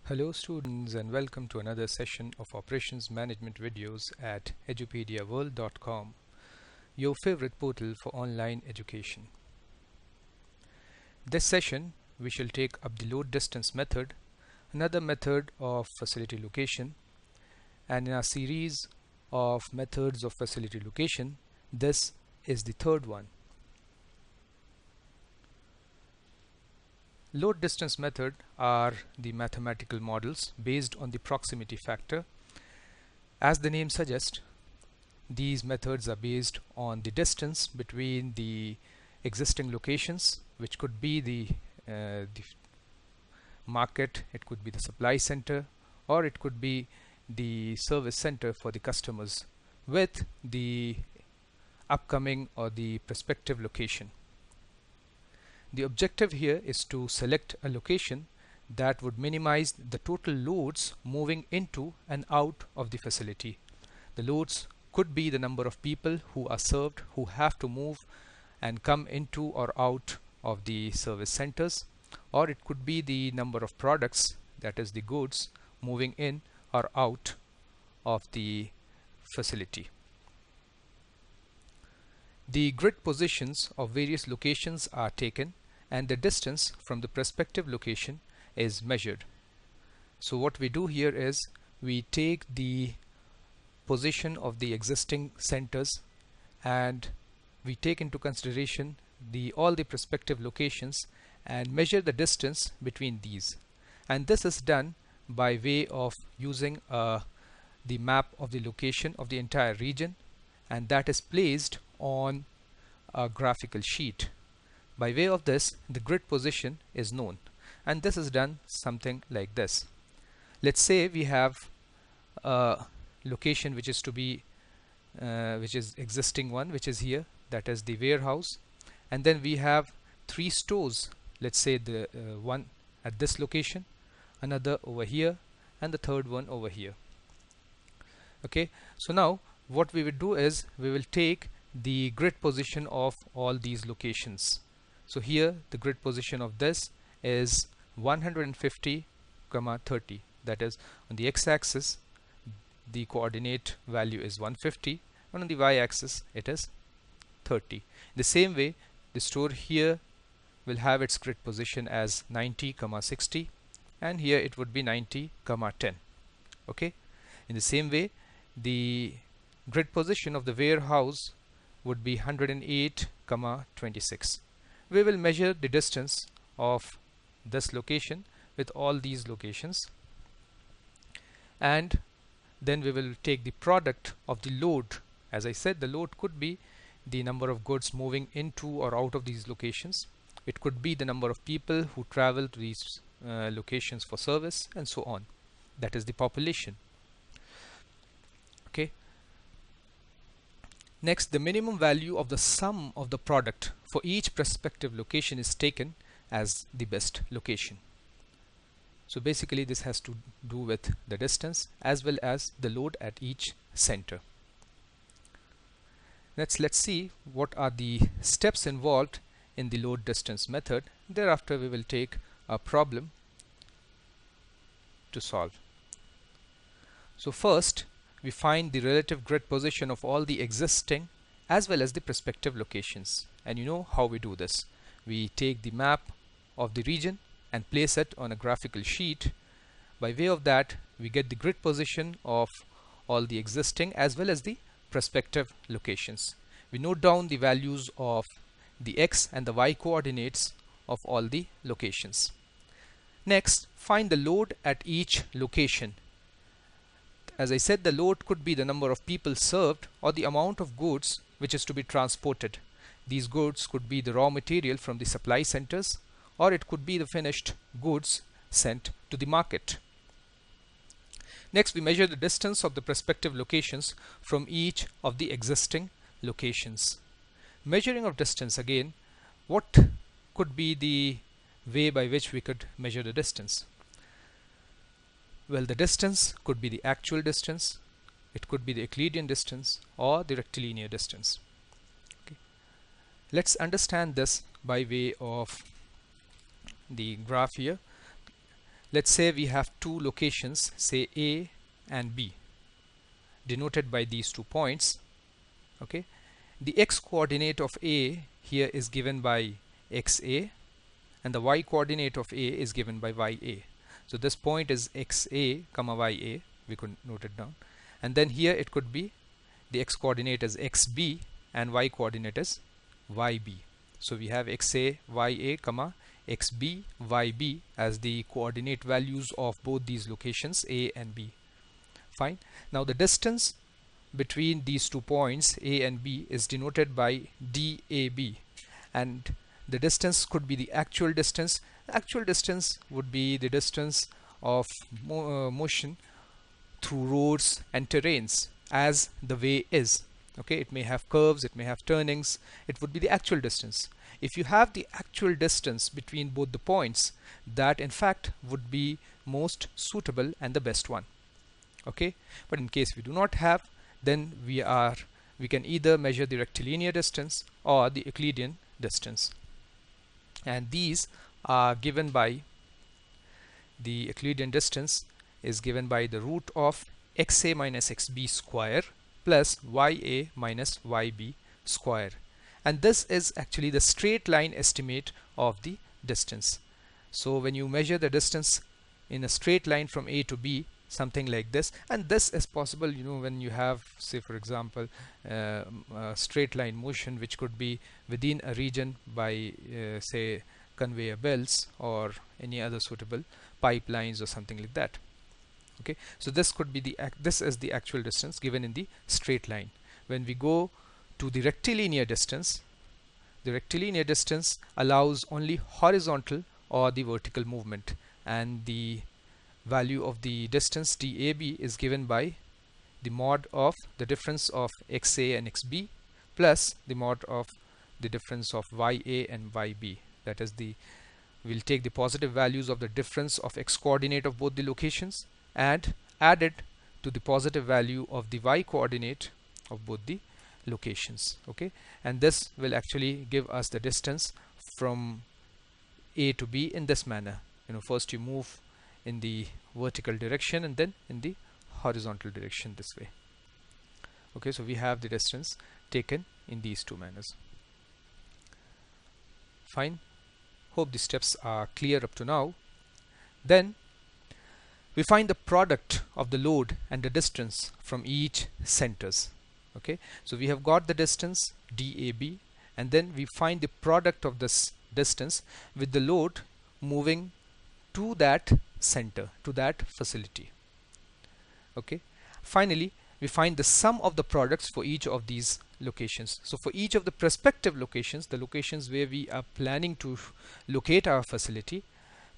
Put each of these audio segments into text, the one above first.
Hello students and welcome to another session of operations management videos at edupediaworld.com, your favorite portal for online education. This session we shall take up the load distance method, another method of facility location, and in our series of methods of facility location, this is the third one. Load distance method are the mathematical models based on the proximity factor. As the name suggests, these methods are based on the distance between the existing locations, which could be the market, it could be the supply center, or it could be the service center for the customers, with the upcoming or the prospective location. The objective here is to select a location that would minimize the total loads moving into and out of the facility. The loads could be the number of people who are served, who have to move and come into or out of the service centers, or it could be the number of products, that is the goods, moving in or out of the facility. The grid positions of various locations are taken and the distance from the prospective location is measured. So what we do here is we take the position of the existing centers and we take into consideration all the prospective locations and measure the distance between these. And this is done by way of using the map of the location of the entire region, and that is placed on a graphical sheet. By way of this, the grid position is known, and this is done something like this. Let's say we have a location which is to be which is existing one, which is here, that is the warehouse, and then we have 3 stores. Let's say the one at this location, another over here, and the third one over here. Okay, so now what we will do is we will take the grid position of all these locations. So here the grid position of this is 150, 30. That is, on the x-axis the coordinate value is 150, and on the y-axis it is 30. The same way, the store here will have its grid position as 90, 60, and here it would be 90, 10. Okay. In the same way, the grid position of the warehouse would be 108, 26. We will measure the distance of this location with all these locations, and then we will take the product of the load. As I said, the load could be the number of goods moving into or out of these locations. It could be the number of people who travel to these locations for service, and so on. That is the population. Okay. Next, the minimum value of the sum of the product for each prospective location is taken as the best location. So basically this has to do with the distance as well as the load at each center. Let's see what are the steps involved in the load distance method. Thereafter we will take a problem to solve. So first, we find the relative grid position of all the existing as well as the prospective locations. And you know how we do this. We take the map of the region and place it on a graphical sheet. By way of that, we get the grid position of all the existing as well as the prospective locations. We note down the values of the x and the y coordinates of all the locations. Next, find the load at each location. As I said, the load could be the number of people served or the amount of goods which is to be transported. These goods could be the raw material from the supply centers, or it could be the finished goods sent to the market. Next, we measure the distance of the prospective locations from each of the existing locations. Measuring of distance, again, what could be the way by which we could measure the distance? Well, the distance could be the actual distance, it could be the Euclidean distance, or the rectilinear distance. Okay. Let's understand this by way of the graph here. let's say we have two locations, say A and B, denoted by these 2 points. Okay, the x coordinate of A here is given by xa, and the y coordinate of A is given by ya. So this point is xa comma ya, we could note it down, and then here it could be the x coordinate is xb and y coordinate is yb. So we have xa ya comma xb yb as the coordinate values of both these locations A and B. Fine. Now the distance between these 2 points A and B is denoted by dab, and the distance could be the actual distance. Actual distance would be the distance of motion through roads and terrains as the way is. Okay, it may have curves, it may have turnings, it would be the actual distance. If you have the actual distance between both the points, that in fact would be most suitable and the best one. Okay, but in case we do not have, then we can either measure the rectilinear distance or the Euclidean distance, and these are given by the Euclidean distance is given by the root of xa minus xb square plus ya minus yb square, and this is actually the straight line estimate of the distance. So when you measure the distance in a straight line from A to B, something like this, and this is possible, you know, when you have, say for example, a straight line motion which could be within a region by say conveyor belts or any other suitable pipelines or something like that. Okay, so this could be this is the actual distance given in the straight line. When we go to the rectilinear distance allows only horizontal or the vertical movement, and the value of the distance dab is given by the mod of the difference of xa and xb plus the mod of the difference of ya and yb. That is, we'll take the positive values of the difference of x coordinate of both the locations and add it to the positive value of the y coordinate of both the locations. Okay, and this will actually give us the distance from A to B in this manner. You know, first you move in the vertical direction and then in the horizontal direction this way. Okay, so we have the distance taken in these 2 manners. Fine. Hope the steps are clear up to now. Then we find the product of the load and the distance from each centers. Okay, so we have got the distance dab, and then we find the product of this distance with the load moving to that center, to that facility. Okay, finally we find the sum of the products for each of these locations. So for each of the prospective locations, the locations where we are planning to locate our facility,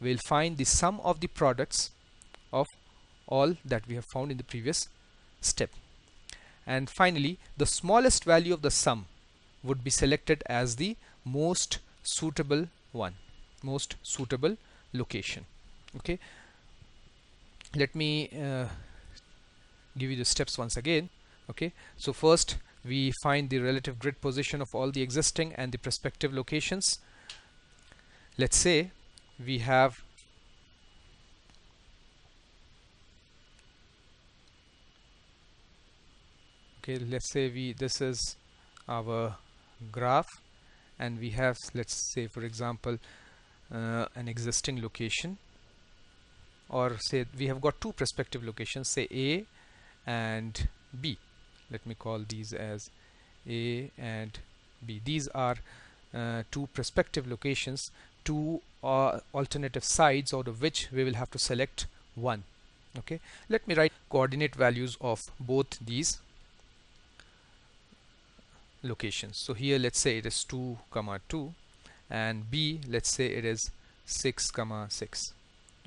we'll find the sum of the products of all that we have found in the previous step. And finally, the smallest value of the sum would be selected as the most suitable one, most suitable location. Okay, let me give you the steps once again. Okay, so first we find the relative grid position of all the existing and the prospective locations. Let's say we have let's say this is our graph, and we have, let's say for example, an existing location, or say we have got 2 prospective locations, say A and B. Let me call these as A and B. These are 2 prospective locations, 2 alternative sides out of which we will have to select one. Okay, let me write coordinate values of both these locations. So here let's say it is 2, 2, and B, let's say it is 6, 6.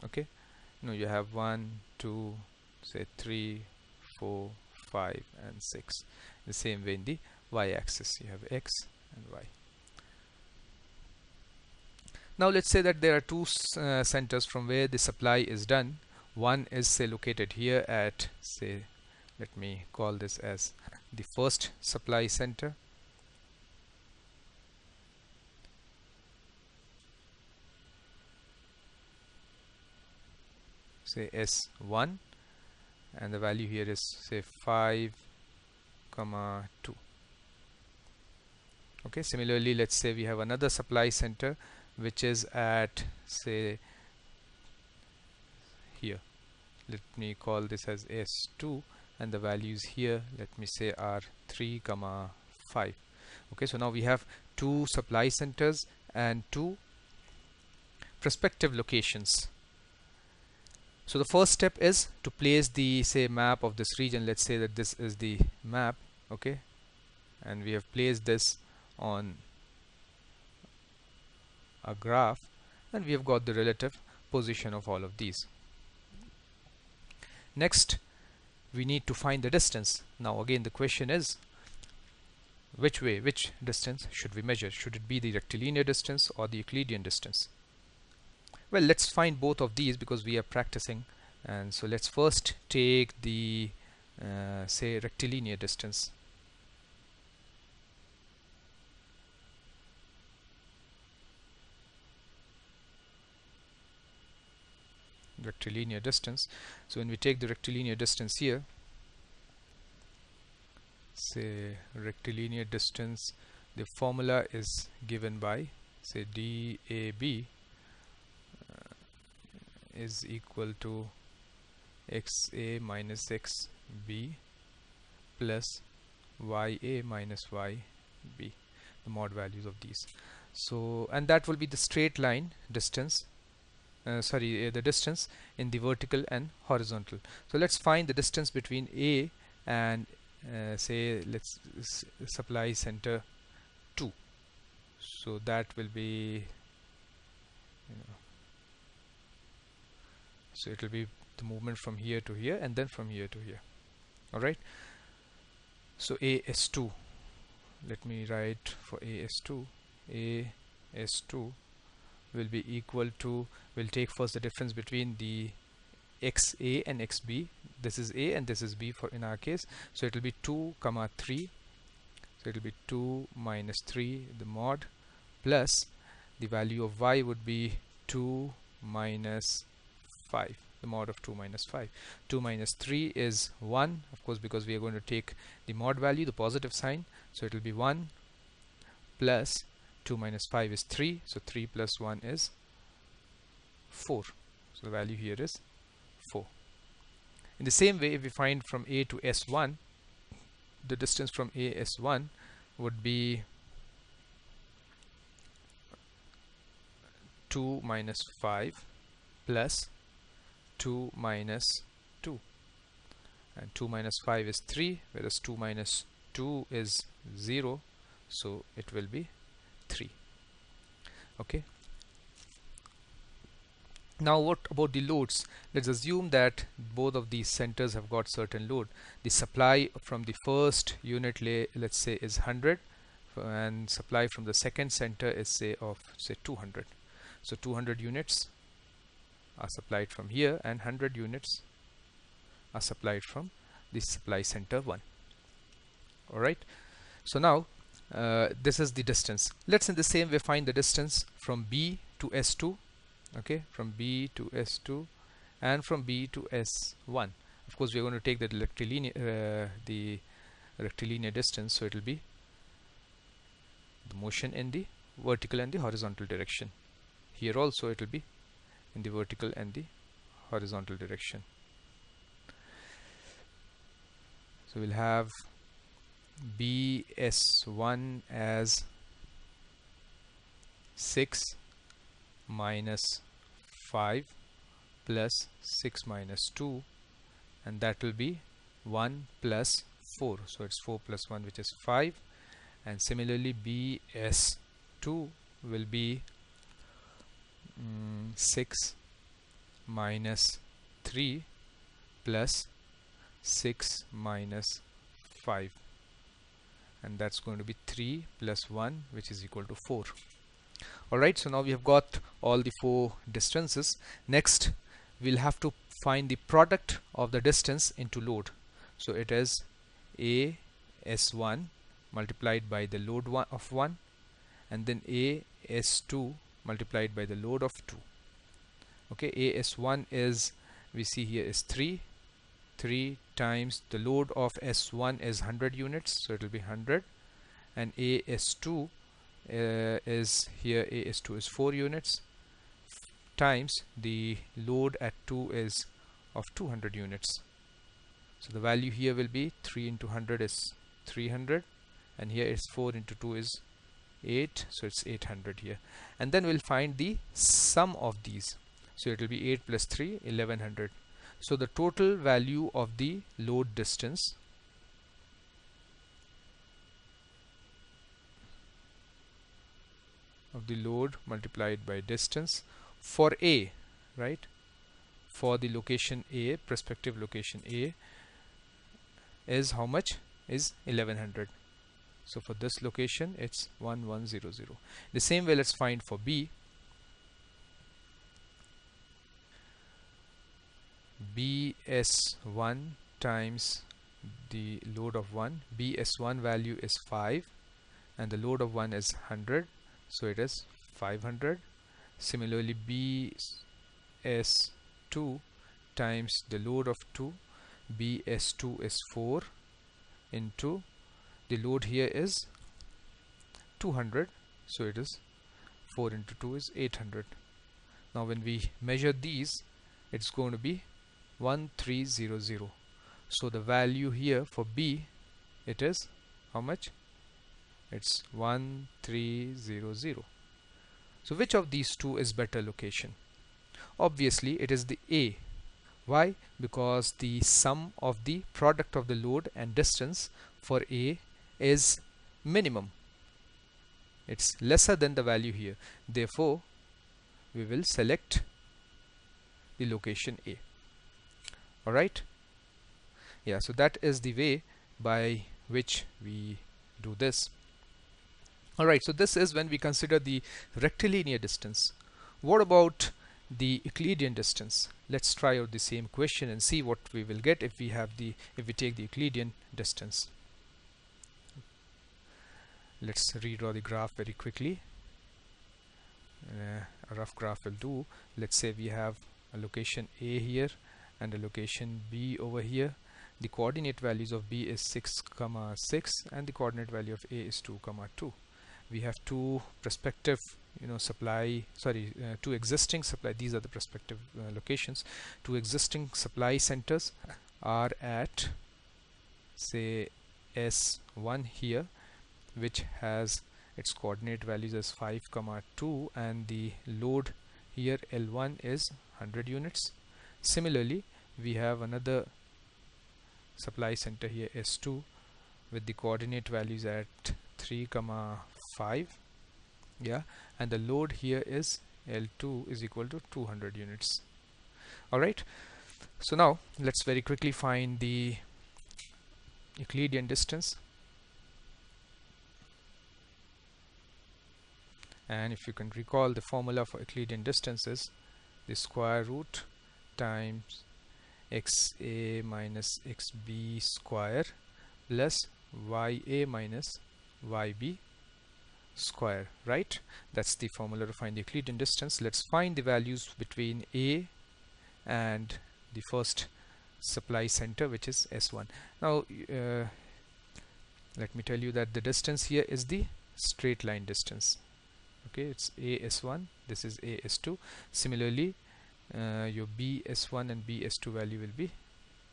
Okay, now you have 1, 2, say 3, 4, 5 and 6. The same way in the y-axis you have x and y. Now let's say that there are 2 centers from where the supply is done. One is, say, located here at, say, let me call this as the first supply center. say S1, and the value here is say 5 comma 2. Okay, similarly, let's say we have another supply center which is at say here. Let me call this as S2, and the values here, let me say, are 3 comma 5. Okay, so now we have two supply centers and two prospective locations. So the first step is to place the say map of this region. Let's say that this is the map, okay, and we have placed this on a graph, and we have got the relative position of all of these. Next, we need to find the distance. Now again the question is, which distance should we measure? Should it be the rectilinear distance or the Euclidean distance? Well, let's find both of these because we are practicing, and so let's first take the say rectilinear distance. Rectilinear distance. So when we take the rectilinear distance here, say rectilinear distance, the formula is given by say DAB is equal to XA minus XB plus YA minus YB, the mod values of these. So, and that will be the straight line distance, the distance in the vertical and horizontal. So let's find the distance between A and say let's supply center 2. So that will be, so it will be the movement from here to here and then from here to here. Alright, so AS2, let me write for AS2, AS2 will be equal to, we'll take first the difference between the XA and XB. This is A and this is B for in our case, so it will be 2 comma 3, so it will be 2 minus 3 the mod, plus the value of Y would be 2 minus 5, the mod of 2 minus 5. 2 minus 3 is 1, of course, because we are going to take the mod value, the positive sign, so it will be 1, plus 2 minus 5 is 3, so 3 plus 1 is 4, so the value here is 4. In the same way, if we find from A to S1, the distance from AS1 would be 2 minus 5 plus 2 minus 2, and 2 minus 5 is 3, whereas 2 minus 2 is 0, so it will be 3. Okay, now what about the loads? Let's assume that both of these centers have got certain load. The supply from the first unit, let's say, is 100, and supply from the second center is say 200. So 200 units are supplied from here and 100 units are supplied from the supply center 1. Alright, so now this is the distance. Let's in the same way find the distance from B to S2, okay, from B to S2 and from B to S1. Of course, we are going to take the rectilinear distance, so it will be the motion in the vertical and the horizontal direction. Here also it will be in the vertical and the horizontal direction. So we'll have BS1 as 6 minus 5 plus 6 minus 2, and that will be 1 plus 4, so it's 4 plus 1, which is 5. And similarly BS2 will be 6 minus 3 plus 6 minus 5, and that's going to be 3 plus 1, which is equal to 4. Alright, so now we have got all the 4 distances. Next, we'll have to find the product of the distance into load. So it is AS1 multiplied by the load of 1, and then AS2 multiplied by the load of 2. Okay, AS1 is, we see here is 3 times the load of S1 is 100 units, so it will be 100, and AS2 is here, AS2 is 4 units, times the load at 2 is of 200 units. So the value here will be 3 into 100 is 300, and here is 4 into 2 is 8, so it's 800 here. And then we'll find the sum of these, so it will be 8 plus 3, 1100. So the total value of the load distance of the load multiplied by distance for A, right, for the location A, prospective location A, is how much? Is 1100. So for this location it's 1100. The same way let's find for B. BS1 times the load of 1. BS1 value is 5 and the load of 1 is 100, so it is 500. Similarly, BS2 times the load of 2. BS2 is 4 into the load here is 200, so it is 4 into 2 is 800. Now when we measure these, it's going to be 1300. So the value here for B, it is how much? It's 1300. So which of these two is better location? Obviously it is the A. Why? Because the sum of the product of the load and distance for A is minimum. It's lesser than the value here. Therefore, we will select the location A. Alright? Yeah, so that is the way by which we do this. Alright, so this is when we consider the rectilinear distance. What about the Euclidean distance? Let's try out the same question and see what we will get if we take the Euclidean distance. Let's redraw the graph very quickly. A rough graph will do. Let's say we have a location A here and a location B over here. The coordinate values of B is 6, 6, and the coordinate value of A is 2, 2. We have two prospective two existing supply. These are the prospective locations. Two existing supply centers are at, say, S1 here, which has its coordinate values as 5, 2, and the load here L1 is 100 units. Similarly, we have another supply center here S2 with the coordinate values at 3, 5, yeah, and the load here is L2 is equal to 200 units. Alright, so now let's very quickly find the Euclidean distance. And if you can recall, the formula for Euclidean distance is the square root times xa minus xb square plus ya minus yb square, right? That's the formula to find the Euclidean distance. Let's find the values between A and the first supply center, which is S1. Now let me tell you that the distance here is the straight line distance. Okay, it's AS1, this is AS2. Similarly, your BS1 and BS2 value will be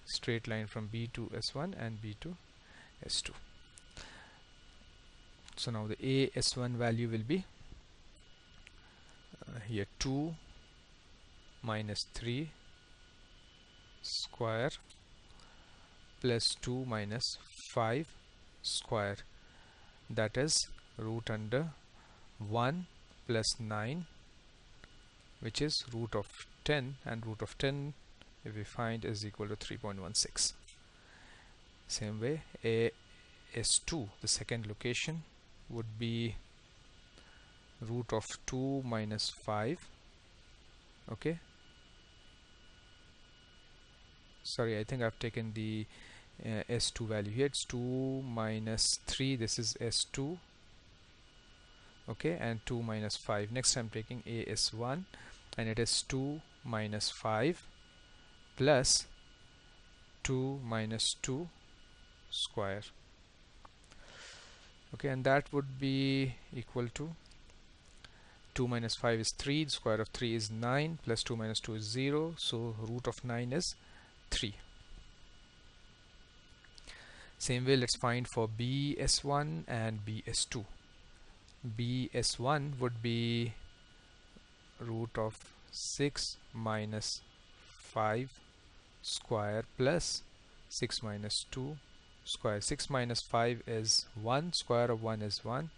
straight line from B to S1 and B to S2. So now the AS1 value will be here 2 minus 3 square plus 2 minus 5 square, that is root under 1 plus 9, which is root of 10, and root of 10 if we find is equal to 3.16. Same way, AS2, the second location, would be root of 2 minus 5. Okay, sorry, I think I've taken the S2 value here. It's 2 minus 3, this is S2. Okay, and 2 minus 5. Next I'm taking AS1 and it is 2 minus 5 plus 2 minus 2 square. Okay, and that would be equal to 2 minus 5 is 3, the square of 3 is 9, plus 2 minus 2 is 0, so root of 9 is 3. Same way, let's find for BS1 and BS2. BS1 would be root of 6 minus 5 square plus 6 minus 2 square. 6 minus 5 is 1, square of 1 is 1,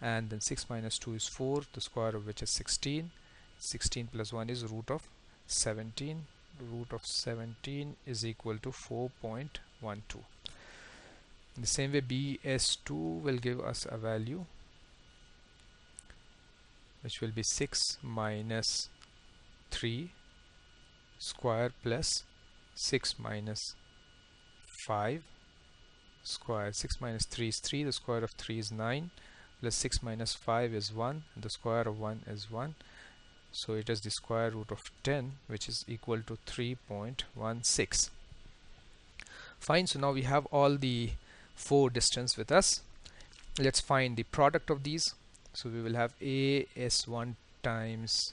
and then 6 minus 2 is 4, the square of which is 16. 16 plus 1 is root of 17. Root of 17 is equal to 4.12. In the same way, BS2 will give us a value which will be 6 minus 3 square plus 6 minus 5 square. 6 minus 3 is 3, the square of 3 is 9, plus 6 minus 5 is 1, and the square of 1 is 1. So it is the square root of 10, which is equal to 3.16. Fine, so now we have all the 4 distance with us. Let's find the product of these. So we will have AS1 times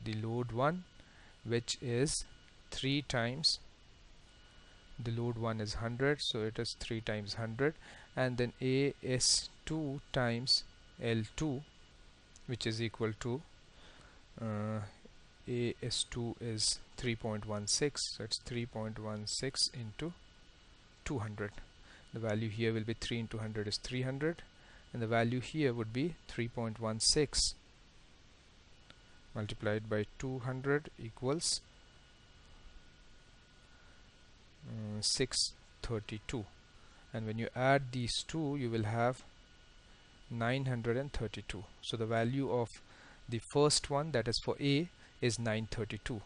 the load 1, which is 3 times the load 1 is 100, so it is 3 times 100, and then AS2 times L2, which is equal to AS2 is 3.16, so it's 3.16 into 200. The value here will be 3 into 100 is 300, and the value here would be 3.16 multiplied by 200 equals 632, and when you add these two you will have 932. So the value of the first one, that is for A, is 932.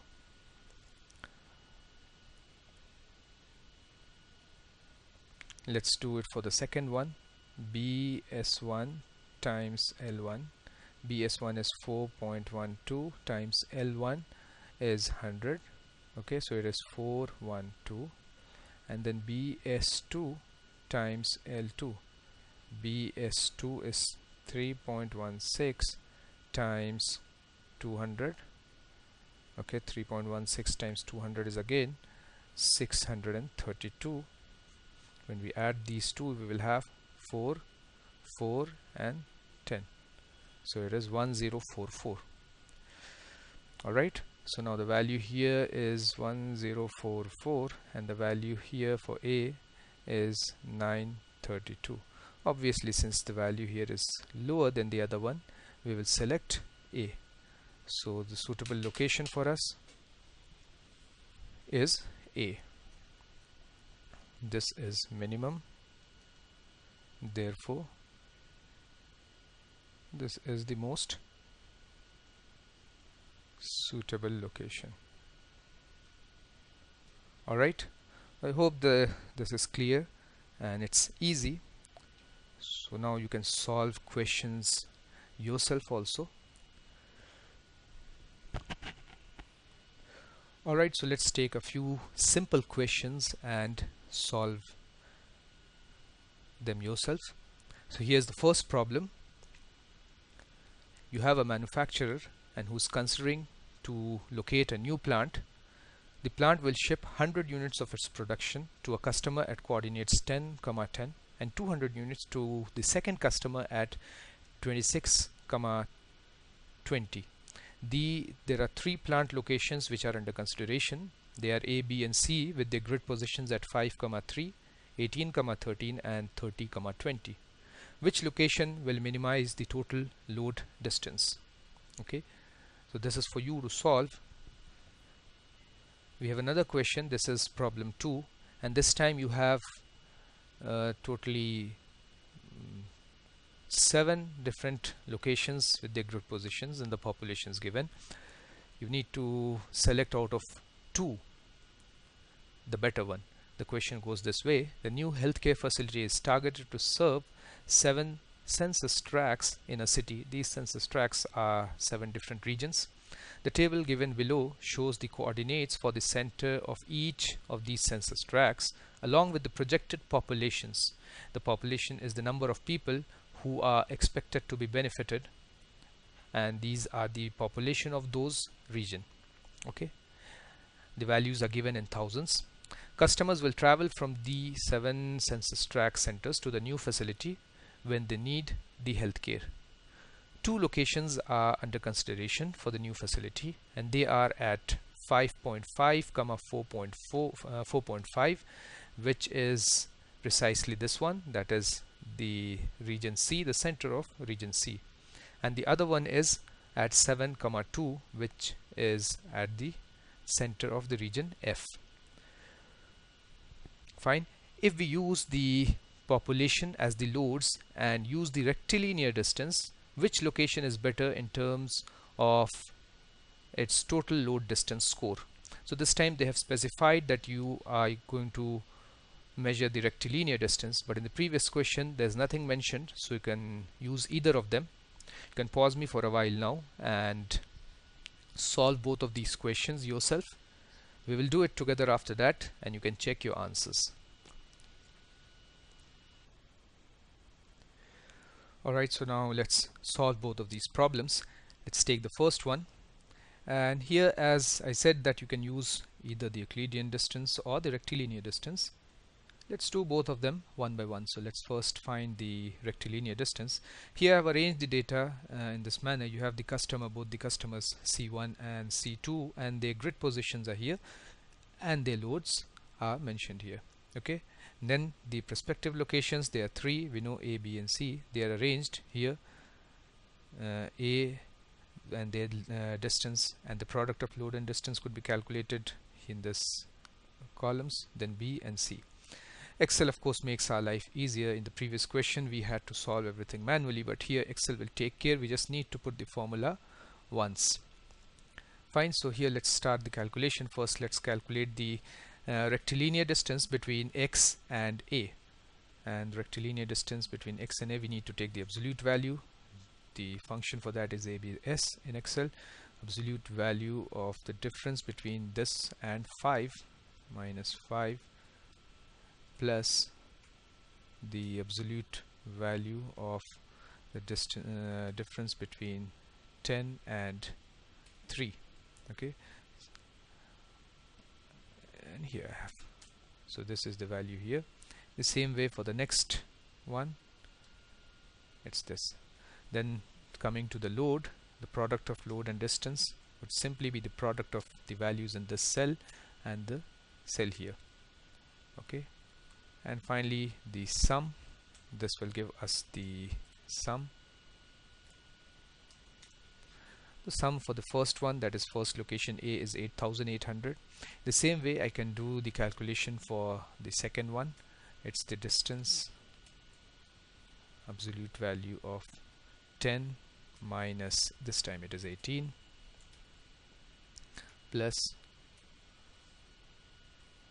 Let's do it for the second one. BS1 times L1. BS1 is 4.12 times L1 is 100. Okay, so it is 412, and then BS2 times L2. BS2 is 3.16 times 200. Okay, 3.16 times 200 is again 632. When we add these two, we will have 4, 4 and 10. So it is 1044. Alright, so now the value here is 1044, and the value here for A is 932. Obviously, since the value here is lower than the other one, we will select A. So the suitable location for us is A. This is minimum, therefore this is the most suitable location. Alright, I hope this is clear and it's easy. So now you can solve questions yourself also. Alright, so let's take a few simple questions and solve them yourself. So here's the first problem. You have a manufacturer and who's considering to locate a new plant. The plant will ship 100 units of its production to a customer at coordinates 10, 10 and 200 units to the second customer at 26, 20. There are 3 plant locations which are under consideration. They are A, B and C with their grid positions at 5, 3, 18, 13 and 30, 20. Which location will minimize the total load distance? Okay, so this is for you to solve. We have another question. This is problem 2, and this time you have totally 7 different locations with their grid positions and the populations given. You need to select out of 2 the better one. The question goes this way: the new healthcare facility is targeted to serve 7 census tracts in a city. These census tracts are 7 different regions. The table given below shows the coordinates for the center of each of these census tracts along with the projected populations. The population is the number of people who are expected to be benefited, and these are the population of those region. Okay, the values are given in thousands. Customers will travel from the 7 census tract centers to the new facility when they need the healthcare. 2 locations are under consideration for the new facility, and they are at 5.5, 4.5, which is precisely this one, that is the region C, the center of region C, and the other one is at 7, 2, which is at the center of the region F. Fine. If we use the population as the loads and use the rectilinear distance, which location is better in terms of its total load distance score? So this time they have specified that you are going to measure the rectilinear distance, but in the previous question there's nothing mentioned, so you can use either of them. You can pause me for a while now and solve both of these questions yourself. We will do it together after that, and you can check your answers. Alright, so now let's solve both of these problems. Let's take the first one, and here, as I said, that you can use either the Euclidean distance or the rectilinear distance. Let's do both of them one by one. So let's first find the rectilinear distance. Here I've arranged the data in this manner. You have the customer, both the customers C1 and C2, and their grid positions are here and their loads are mentioned here. Okay, and then the prospective locations, there are 3. We know A, B and C. They are arranged here, A and their distance, and the product of load and distance could be calculated in this columns, then B and C. Excel of course makes our life easier. In the previous question we had to solve everything manually, but here Excel will take care. We just need to put the formula once. Fine, so here let's start the calculation. First let's calculate the rectilinear distance between X and A. And rectilinear distance between X and A, we need to take the absolute value. The function for that is ABS in Excel. Absolute value of the difference between this and 5 minus 5 plus the absolute value of the difference between 10 and 3. Okay, and here I have, so this is the value here. The same way for the next one, it's this. Then coming to the load, the product of load and distance would simply be the product of the values in this cell and the cell here. Okay, and finally the sum. This will give us the sum. The sum for the first one, that is first location A, is 8,800. The same way I can do the calculation for the second one. It's the distance, absolute value of 10 minus, this time it is 18, plus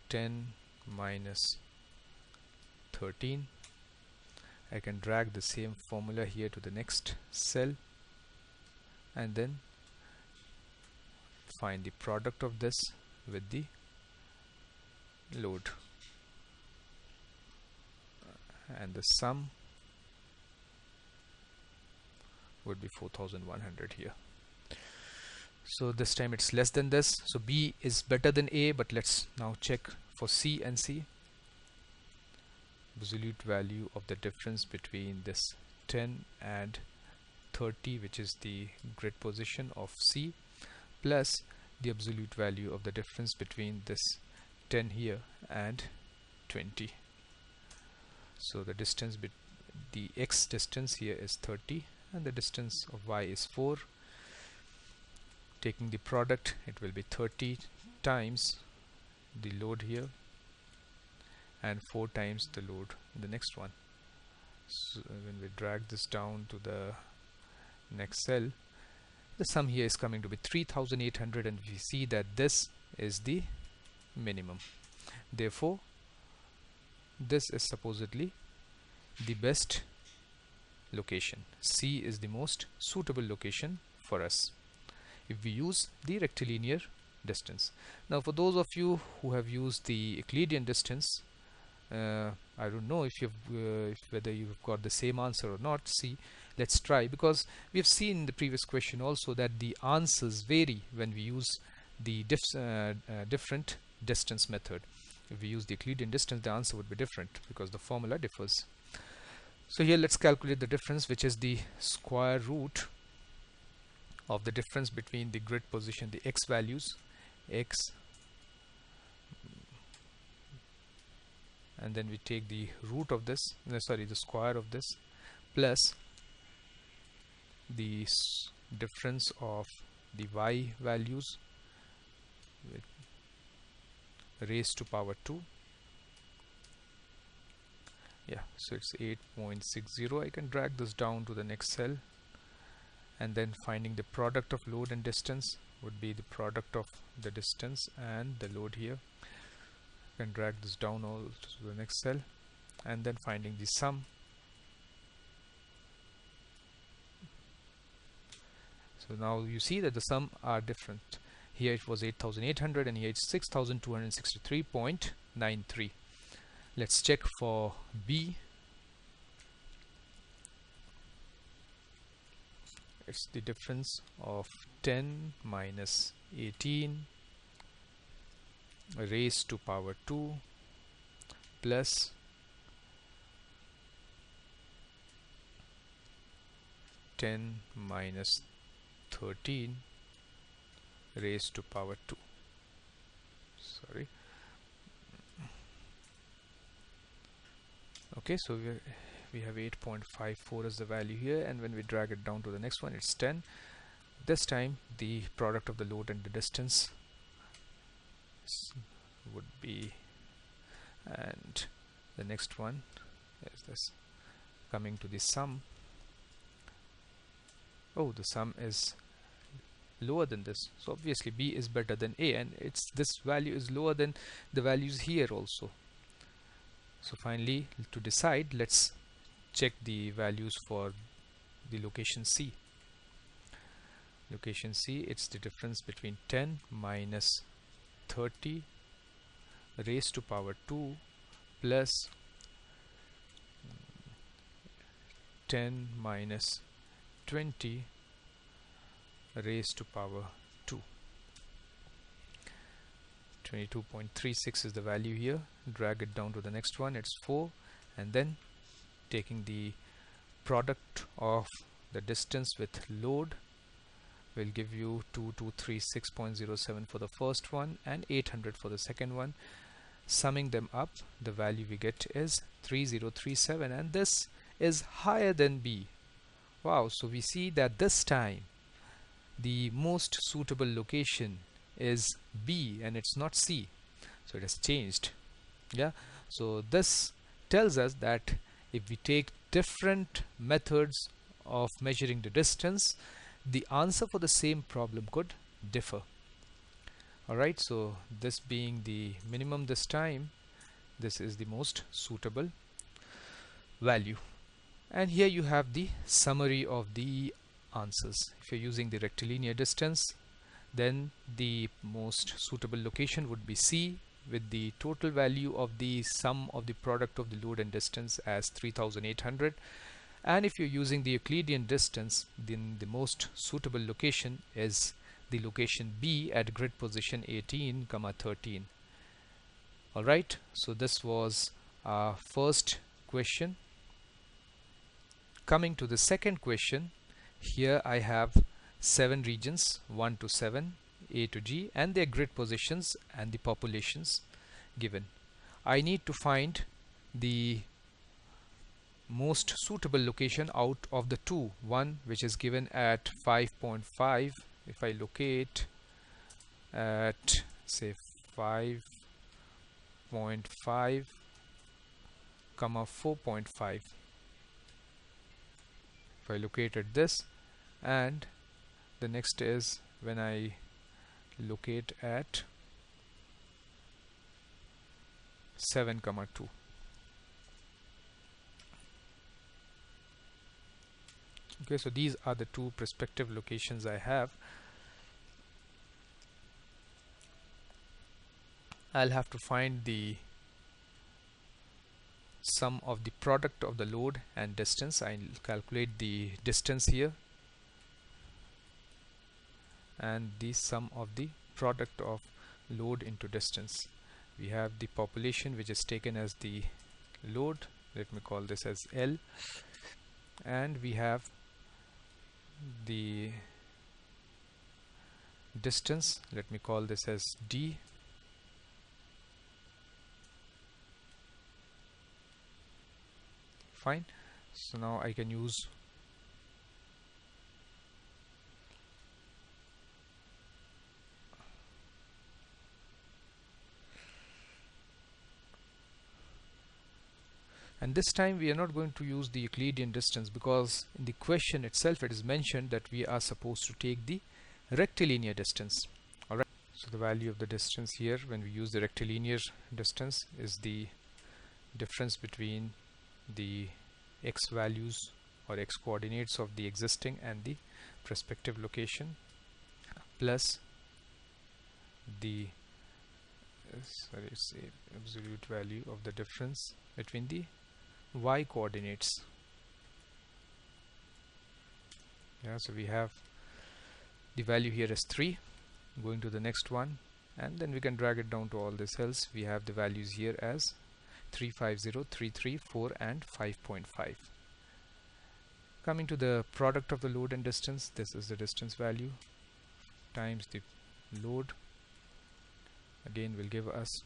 10 minus 13. I can drag the same formula here to the next cell and then find the product of this with the load, and the sum would be 4,100 here. So this time it's less than this, so B is better than A, but let's now check for C and C. Absolute value of the difference between this 10 and 30, which is the grid position of C, plus the absolute value of the difference between this 10 here and 20. So the distance, the X distance here is 30 and the distance of Y is 4. Taking the product, it will be 30 times the load here and 4 times the load in the next one. So when we drag this down to the next cell, the sum here is coming to be 3,800, and we see that this is the minimum. Therefore this is supposedly the best location. C is the most suitable location for us. if we use the rectilinear distance. Now for those of you who have used the Euclidean distance, I don't know if whether you've got the same answer or not. See, let's try, because we have seen in the previous question also that the answers vary when we use the different distance method. If we use the Euclidean distance, the answer would be different because the formula differs. So here let's calculate the difference, which is the square root of the difference between the grid position, the x values, x, and then we take the root of this, the square of this, plus the difference of the y values raised to power 2. Yeah, so it's 8.60. I can drag this down to the next cell, and then finding the product of load and distance would be the product of the distance and the load here. I can drag this down all to the next cell, and then finding the sum. So now you see that the sum are different. Here it was 8,800 and here it's 6,263.93. Let's check for B. It's the difference of 10 minus 18 raised to power 2 plus 10 minus 13 raised to power 2. Sorry. Okay, so we have 8.54 as the value here, and when we drag it down to the next one, it's 10. This time the product of the load and the distance would be, and the next one is this, coming to the sum. Oh, the sum is lower than this, so obviously B is better than A, and this value is lower than the values here also. So finally, to decide, let's check the values for the location C. Location C, it's the difference between 10 minus 30 raised to power 2 plus 10 minus 20 raised to power 2. 22.36 is the value here. Drag it down to the next one, it's 4, and then taking the product of the distance with load will give you 2236.07 for the first one and 800 for the second one. Summing them up, the value we get is 3037, and this is higher than B. Wow, so we see that this time the most suitable location is B and it's not C, so it has changed. Yeah, so this tells us that if we take different methods of measuring the distance, the answer for the same problem could differ. Alright, so this being the minimum this time, this is the most suitable value. And here you have the summary of the answers. If you're using the rectilinear distance, then the most suitable location would be C, with the total value of the sum of the product of the load and distance as 3,800. And if you're using the Euclidean distance, then the most suitable location is the location B at grid position 18, 13. Alright, so this was our first question. Coming to the second question, here I have 7 regions, 1 to 7, A to G, and their grid positions and the populations given. I need to find the most suitable location out of the two, one which is given at 5.5. If I locate at say 5.5, 4.5, if I locate at this, and the next is when I locate at 7,2. Okay, so these are the two prospective locations I have. I'll have to find the sum of the product of the load and distance. I'll calculate the distance here and the sum of the product of load into distance. We have the population, which is taken as the load. Let me call this as L, and we have the distance. Let me call this as D. Fine. So now I can use and this time we are not going to use the Euclidean distance, because in the question itself it is mentioned that we are supposed to take the rectilinear distance. Alright, so the value of the distance here when we use the rectilinear distance is the difference between the x values or x coordinates of the existing and the prospective location plus the absolute value of the difference between the y coordinates. Yeah, so we have the value here is 3. Going to the next one, and then we can drag it down to all the cells. We have the values here as 350, 33, 4 and 5.5. Coming to the product of the load and distance, this is the distance value times the load. Again will give us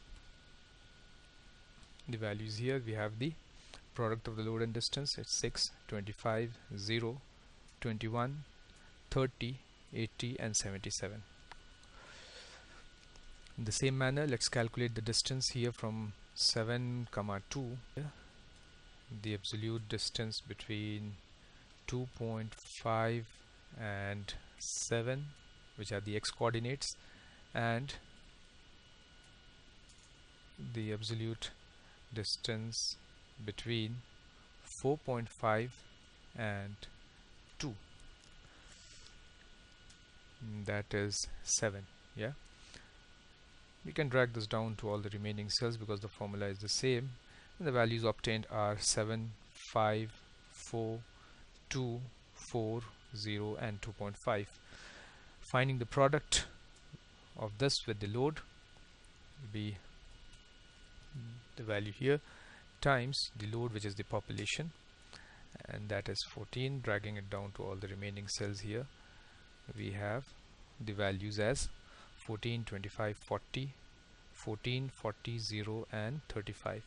the values here. We have the product of the load and distance. It's 6, 25, 0, 21, 30, 80 and 77. In the same manner, let's calculate the distance here from 7, 2. The absolute distance between 2.5 and 7, which are the x coordinates, and the absolute distance between 4.5 and 2, that is 7. Yeah, we can drag this down to all the remaining cells because the formula is the same, and the values obtained are 7, 5, 4, 2, 4, 0 and 2.5. Finding the product of this with the load will be the value here times the load, which is the population, and that is 14. Dragging it down to all the remaining cells here, we have the values as 14, 25, 40, 14, 40, 0 and 35.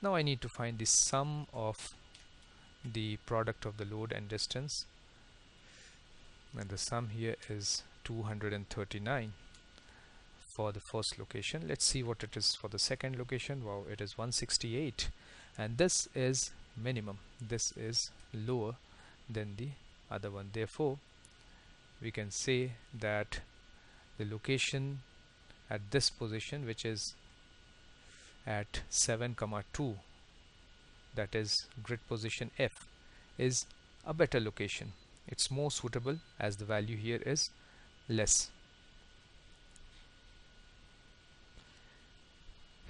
Now I need to find the sum of the product of the load and distance, and the sum here is 239 for the first location. Let's see what it is for the second location. Wow, it is 168, and this is minimum. This is lower than the other one. Therefore, we can say that the location at this position, which is at 7, 2, that is grid position F, is a better location. It's more suitable as the value here is less.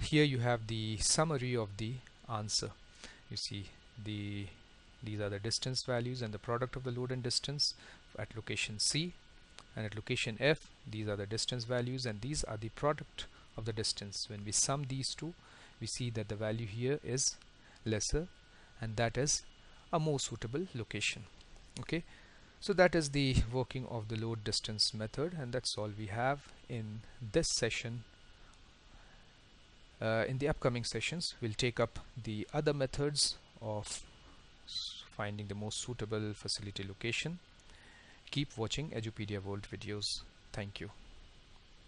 Here you have the summary of the answer. You see these are the distance values and the product of the load and distance at location C, and at location F these are the distance values and these are the product of the distance. When we sum these two, we see that the value here is lesser, and that is a more suitable location. Okay, so that is the working of the load distance method, and that's all we have in this session. In the upcoming sessions, we'll take up the other methods of finding the most suitable facility location. Keep watching Edupedia World videos. Thank you.